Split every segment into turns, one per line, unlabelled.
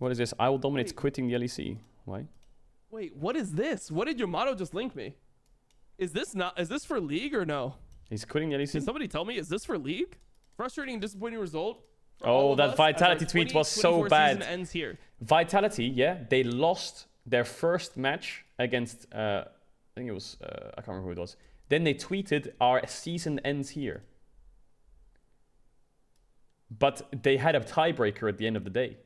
What is this? I will dominate quitting the LEC. Why?
Wait, what is this? What did Yamato just link me? Is this for League or no?
He's quitting the LEC?
Can somebody tell me, is this for League? Frustrating and disappointing result.
Oh, that Vitality tweet was so bad.
Ends here.
Vitality, yeah, they lost their first match against, I think it was, I can't remember who it was. Then they tweeted, our season ends here. But they had a tiebreaker at the end of the day.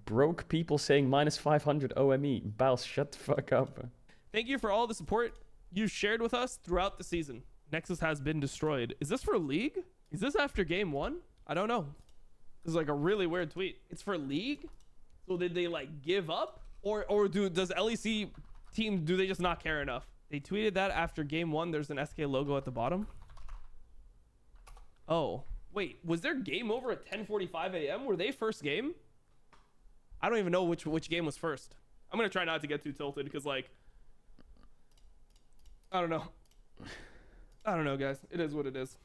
Broke people saying minus 500 OME. Bals, shut the fuck up.
Thank you for all the support you shared with us throughout the season. Nexus has been destroyed. Is this for League? Is this after game 1? I don't know. This is like a really weird tweet. It's for League? So did they like give up? Or does LEC team, do they just not care enough? They tweeted that after game 1. There's an SK logo at the bottom. Oh, wait. Was their game over at 10:45 a.m.? Were they first game? I don't even know which game was first. I'm going to try not to get too tilted because like, I don't know. I don't know, guys. It is what it is.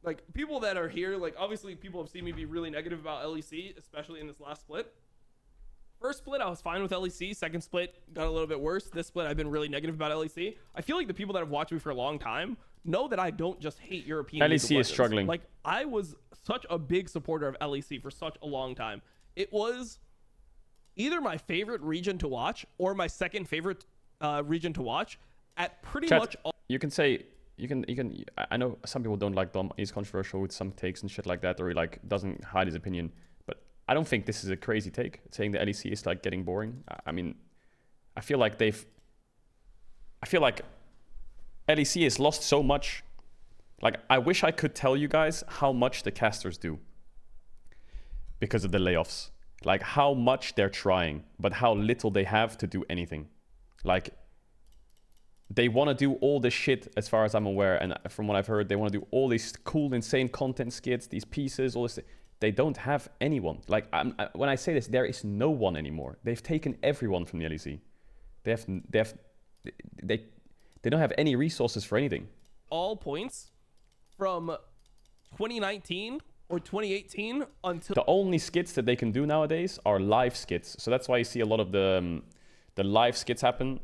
Like, people that are here, like, obviously people have seen me be really negative about LEC, especially in this last split. First split, I was fine with LEC. Second split, got a little bit worse. This split, I've been really negative about LEC. I feel like the people that have watched me for a long time know that I don't just hate European League of
LEC is
Legends.
struggling.
Like, I was such a big supporter of LEC for such a long time. It was either my favorite region to watch or my second favorite region to watch at pretty much all.
You can say, I know some people don't like Dom. He's controversial with some takes and shit like that, or he like doesn't hide his opinion. But I don't think this is a crazy take, saying the LEC is like getting boring. I mean, I feel like LEC has lost so much. Like, I wish I could tell you guys how much the casters do because of the layoffs. Like, how much they're trying, but how little they have to do anything. Like, they want to do all this shit, as far as I'm aware, and from what I've heard, they want to do all these cool, insane content skits, these pieces, all this. They don't have anyone. Like, when I say this, there is no one anymore. They've taken everyone from the LEC. They don't have any resources for anything.
All points from 2019 or 2018 until
the only skits that they can do nowadays are live skits. So that's why you see a lot of the live skits happen.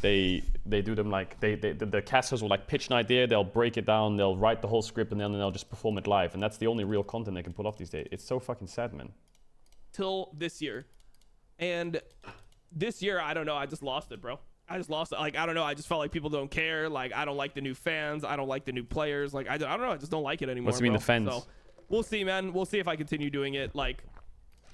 They do them like the casters will like pitch an idea, they'll break it down, they'll write the whole script, and then they'll just perform it live. And that's the only real content they can pull off these days. It's so fucking sad, man.
Till this year, and this year I don't know. I just lost it, bro. I just lost it. Like, I don't know. I just felt like people don't care. Like, I don't like the new fans. I don't like the new players. Like, I don't know. I just don't like it anymore.
What's mean the fans?
So we'll see, man. We'll see if I continue doing it. Like,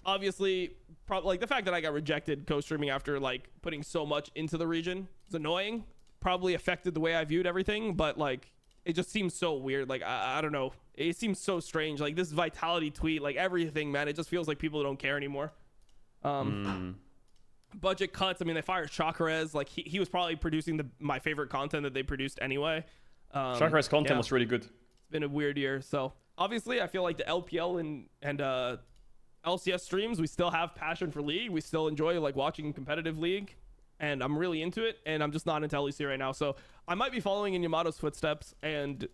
obviously, probably like the fact that I got rejected co-streaming after like putting so much into the region is annoying. Probably affected the way I viewed everything, but like it just seems so weird. Like, I don't know. It seems so strange. Like this Vitality tweet, like everything, man. It just feels like people don't care anymore. Budget cuts. I mean, they fired Chakrez. Like he was probably producing my favorite content that they produced anyway.
Chakrez content was really good.
It's been a weird year. So obviously, I feel like the LPL and LCS streams, we still have passion for League. We still enjoy like watching competitive League, and I'm really into it. And I'm just not into LEC right now. So I might be following in Yamato's footsteps and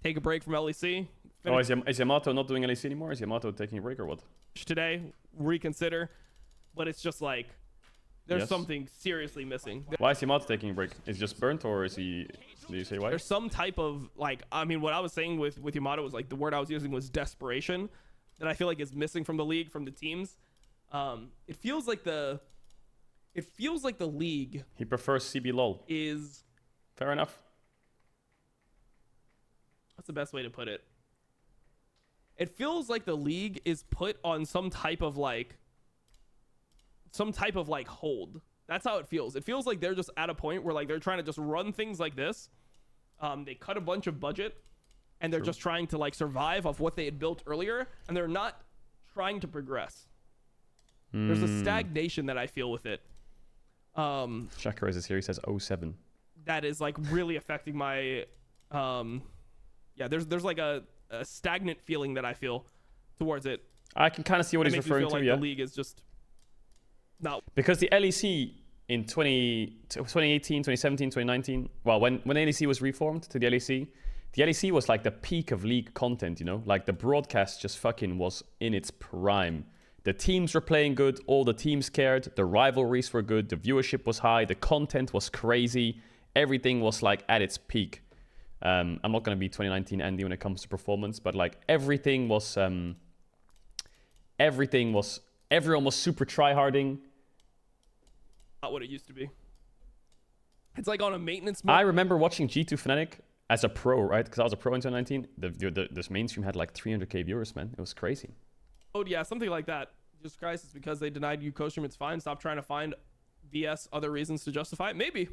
take a break from LEC.
Oh, is Yamato not doing LEC anymore? Is Yamato taking a break or what?
Today, reconsider. But it's just like there's something seriously missing.
Why is Yamato taking a break? Is he just burnt, or is he? Do you say why?
There's some type of like, I mean, what I was saying with Yamato was like the word I was using was desperation that I feel like is missing from the league, from the teams. It feels like the league.
He prefers CB LOL.
Is
fair enough.
What's the best way to put it? It feels like the league is put on some type of like hold. That's how it feels. It feels like they're just at a point where like they're trying to just run things like this. They cut a bunch of budget and they're just trying to like survive off what they had built earlier, and they're not trying to progress. There's a stagnation that I feel with it.
Chakrez is here. He says 07.
That is like really affecting my there's like a stagnant feeling that I feel towards it.
I can kind of see what he's referring to.
Like
yeah,
the league is just not,
because the LEC in 2018, 2017, 2019, well, when LEC was reformed to the LEC, The LEC was like the peak of league content, you know? Like the broadcast just fucking was in its prime. The teams were playing good, all the teams cared, the rivalries were good, the viewership was high, the content was crazy, everything was like at its peak. I'm not gonna be 2019 Andy when it comes to performance, but like everyone was super tryharding.
Not what it used to be. It's like on a maintenance mode.
I remember watching G2 Fnatic as a pro, right? Because I was a pro in 2019. This mainstream had like 300k viewers, man. It was crazy.
Oh yeah, something like that. Just Christ, it's because they denied you co-stream. It's fine. Stop trying to find BS other reasons to justify it. Maybe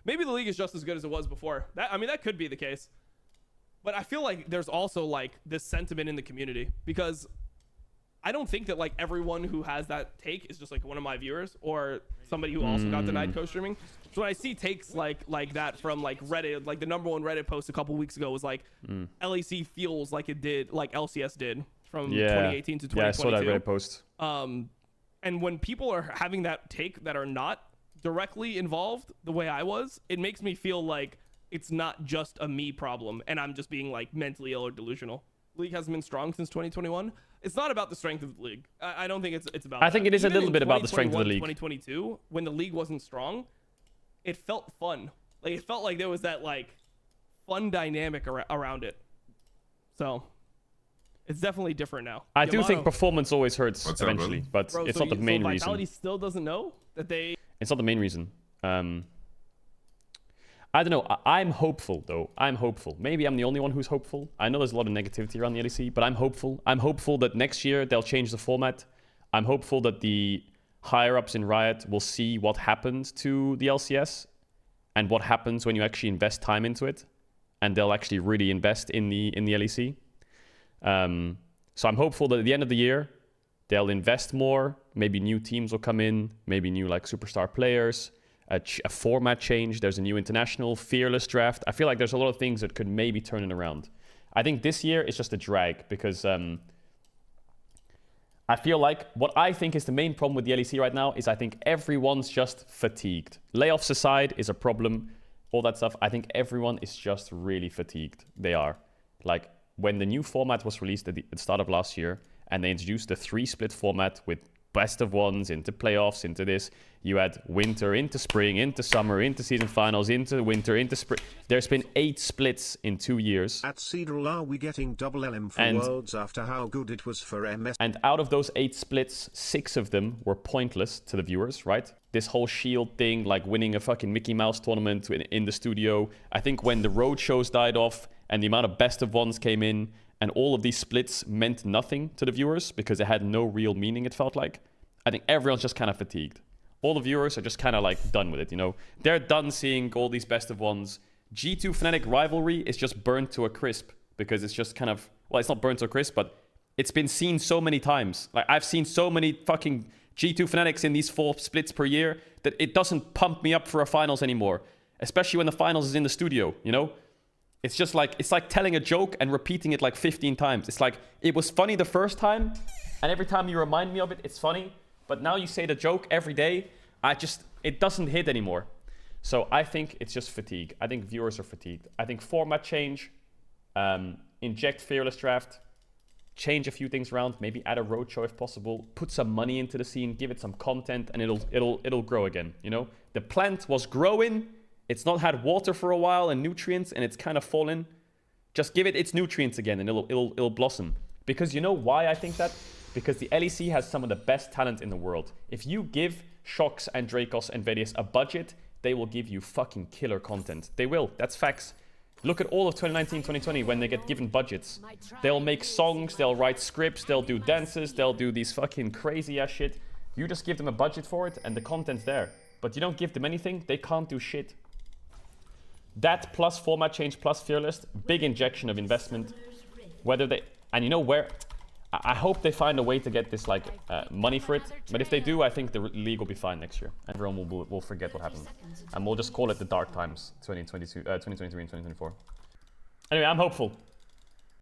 the league is just as good as it was before. That could be the case. But I feel like there's also like this sentiment in the community, because I don't think that like everyone who has that take is just like one of my viewers or somebody who also got denied co-streaming. So when I see takes like that from like Reddit, like the #1 Reddit post a couple weeks ago was like LEC feels like it did, like LCS did from 2018 to 2022.
Yeah, I saw that Reddit post.
And when people are having that take that are not directly involved the way I was, it makes me feel like it's not just a me problem and I'm just being like mentally ill or delusional. League hasn't been strong since 2021. It's not about the strength of the league. I don't think it's about
I think
that.
it is a
Even
little
in
bit about the strength of the league.
2022, when the league wasn't strong, it felt fun. Like it felt like there was that like fun dynamic around it. So it's definitely different now.
I do think performance always hurts eventually, but
Bro,
it's
so
not the main
Vitality
reason.
still doesn't know that they...
It's not the main reason. I don't know. I'm hopeful, though. I'm hopeful. Maybe I'm the only one who's hopeful. I know there's a lot of negativity around the LEC, but I'm hopeful. I'm hopeful that next year they'll change the format. I'm hopeful that the higher-ups in Riot will see what happened to the LCS and what happens when you actually invest time into it, and they'll actually really invest in the LEC. So I'm hopeful that at the end of the year, they'll invest more. Maybe new teams will come in, maybe new like superstar players, a format change. There's a new international fearless draft. I feel like there's a lot of things that could maybe turn it around. I think this year is just a drag because I feel like what I think is the main problem with the LEC right now is I think everyone's just fatigued. Layoffs aside is a problem, all that stuff. I think everyone is just really fatigued. They are. Like when the new format was released at the start of last year and they introduced the 3-split format with best of ones into playoffs, into this. You had winter into spring, into summer, into season finals, into winter, into spring. There's been 8 splits in 2 years.
At Caedrel, are we getting double LM for Worlds after how good it was for MS?
And out of those 8 splits, 6 of them were pointless to the viewers, right? This whole Shield thing, like winning a fucking Mickey Mouse tournament in the studio. I think when the road shows died off and the amount of best of ones came in, and all of these splits meant nothing to the viewers because it had no real meaning, it felt like. I think everyone's just kind of fatigued. All the viewers are just kind of like done with it, you know? They're done seeing all these best of ones. G2 Fnatic rivalry is just burnt to a crisp because it's just kind of, well, it's not burnt to a crisp, but it's been seen so many times. Like I've seen so many fucking G2 Fnatics in these 4 splits per year that it doesn't pump me up for a finals anymore, especially when the finals is in the studio, you know? It's just like, it's like telling a joke and repeating it like 15 times. It's like, it was funny the first time, and every time you remind me of it, it's funny. But now you say the joke every day, it doesn't hit anymore. So I think it's just fatigue. I think viewers are fatigued. I think format change, inject fearless draft, change a few things around, maybe add a roadshow if possible, put some money into the scene, give it some content, and it'll grow again. You know, the plant was growing. It's not had water for a while and nutrients, and it's kind of fallen. Just give it its nutrients again, and it'll blossom. Because you know why I think that? Because the LEC has some of the best talent in the world. If you give Shox and Dracos and Vedius a budget, they will give you fucking killer content. They will. That's facts. Look at all of 2019, 2020 when they get given budgets. They'll make songs, they'll write scripts, they'll do dances, they'll do these fucking crazy ass shit. You just give them a budget for it, and the content's there. But you don't give them anything, they can't do shit. That plus format change plus fearless, big injection of investment. Whether they, and you know where, I hope they find a way to get this like money for it. But if they do, I think the league will be fine next year. Everyone will forget what happened, and we'll just call it the dark times, 2023 and 2024. Anyway, I'm hopeful.